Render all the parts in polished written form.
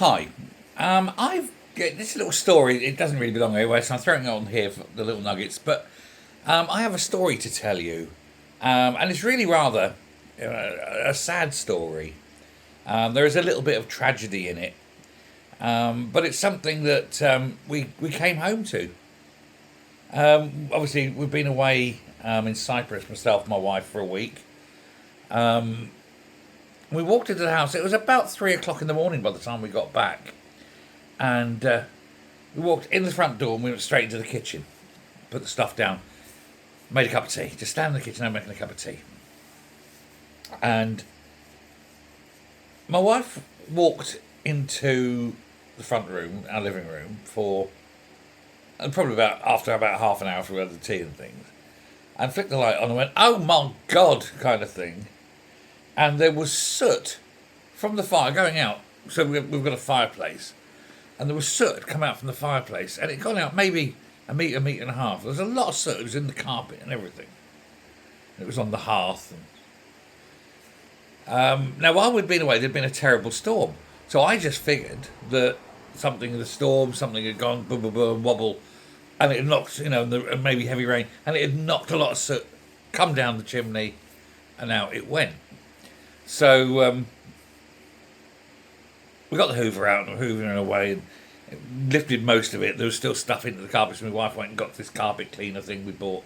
Hi. I've this little story. It doesn't really belong anywhere, so I'm throwing it on here for the little nuggets. But I have a story to tell you, and it's really rather a sad story. There is a little bit of tragedy in it, but it's something that we came home to. Obviously, we've been away in Cyprus, myself and my wife, for a week. We walked into the house. It was about 3 o'clock in the morning by the time we got back, and we walked in the front door and we went straight into the kitchen. Put the stuff down, made a cup of tea. Just stand in the kitchen and making a cup of tea. And my wife walked into the front room, our living room, for and probably after about half an hour for the tea and things, and flicked the light on and went, "Oh my God," kind of thing. And there was soot from the fire going out. So we've got a fireplace, and there was soot come out from the fireplace, and it gone out maybe a metre and a half. There was a lot of soot. It was in the carpet and everything. It was on the hearth. Now, while we'd been away, there'd been a terrible storm. So I just figured that something in the storm, something had gone boom, boom, boom, wobble, and it had knocked, and maybe heavy rain, and it had knocked a lot of soot, come down the chimney, and out it went. So we got the Hoover out and hoovering away and lifted most of it. There was still stuff into the carpet, so my wife went and got this carpet cleaner thing we bought,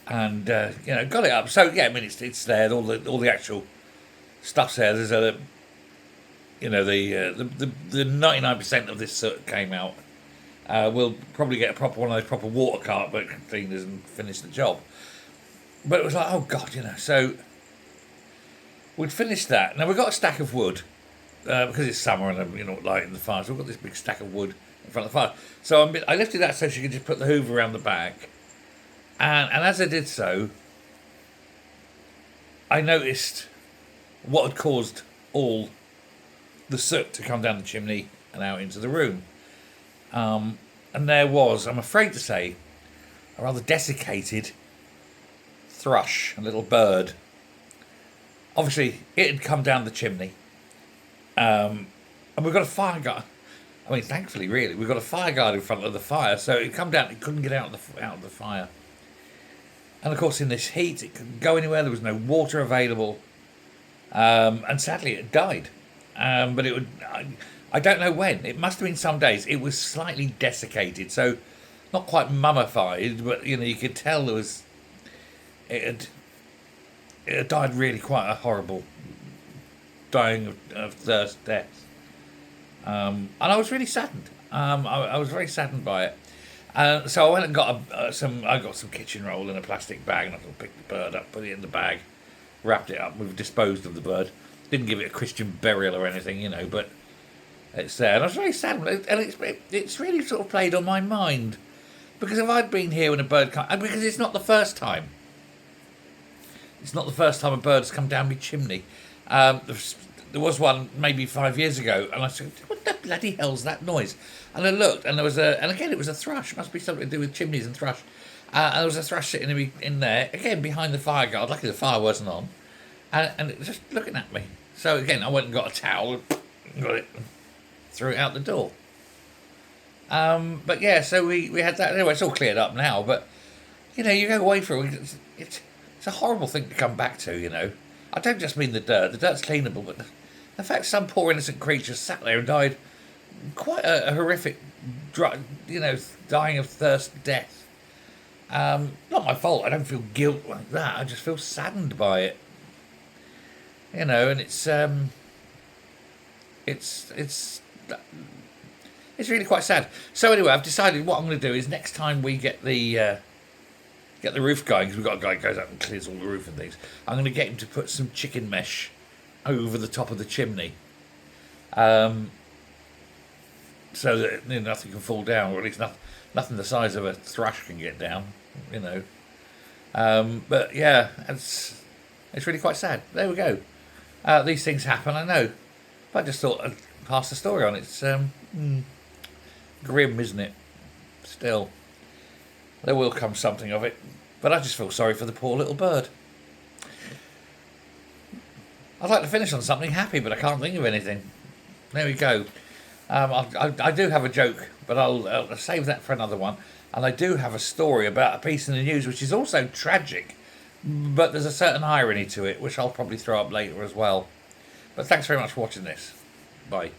and got it up. So yeah, I mean it's there. All the actual stuff's there. There's the 99% of this soot came out. We'll probably get one of those proper water carpet cleaners and finish the job. But it was like, oh God, so. We'd finished that. Now we've got a stack of wood because it's summer and lighting the fire. So we've got this big stack of wood in front of the fire. So I lifted that so she could just put the Hoover around the back, and as I did so, I noticed what had caused all the soot to come down the chimney and out into the room. And there was, I'm afraid to say, a rather desiccated thrush, a little bird. Obviously, it had come down the chimney, and we've got a fire guard. I mean, thankfully, really, we've got a fire guard in front of the fire, so it come down. It couldn't get out of the fire, and of course, in this heat, it couldn't go anywhere. There was no water available, and sadly, it died. But it would. I don't know when. It must have been some days. It was slightly desiccated, so not quite mummified, but you could tell there was. It died really quite a horrible dying of thirst death. And I was really saddened. I was very saddened by it. So I went and got I got some kitchen roll in a plastic bag, and I picked the bird up, put it in the bag, wrapped it up. We've disposed of the bird. Didn't give it a Christian burial or anything, but it's there. And I was very sad, and it's really sort of played on my mind, because if I'd been here when a bird came, and because it's not the first time. It's not the first time a bird's come down my chimney. There was one maybe 5 years ago, and I said, "What the bloody hell's that noise?" And I looked, and it was a thrush. Must be something to do with chimneys and thrush. And there was a thrush sitting in there again behind the fire guard. Luckily the fire wasn't on, and it was just looking at me. So again, I went and got a towel, and got it, and threw it out the door. But yeah, so we had that. Anyway, it's all cleared up now. But you go away for a week. It's a horrible thing to come back to, I don't just mean the dirt. The dirt's cleanable, but the fact some poor innocent creature sat there and died quite a horrific, dying of thirst death. Not my fault. I don't feel guilt like that. I just feel saddened by it. And it's really quite sad. So anyway, I've decided what I'm going to do is next time we get the roof going, because we've got a guy who goes out and clears all the roof and things. I'm going to get him to put some chicken mesh over the top of the chimney, so that nothing can fall down, or at least nothing the size of a thrush can get down. But yeah, it's really quite sad. There we go. These things happen, I know. But I just thought I'd pass the story on. It's grim, isn't it? Still. There will come something of it. But I just feel sorry for the poor little bird. I'd like to finish on something happy, but I can't think of anything. There we go. I do have a joke, but I'll save that for another one. And I do have a story about a piece in the news which is also tragic, but there's a certain irony to it, which I'll probably throw up later as well. But thanks very much for watching this. Bye.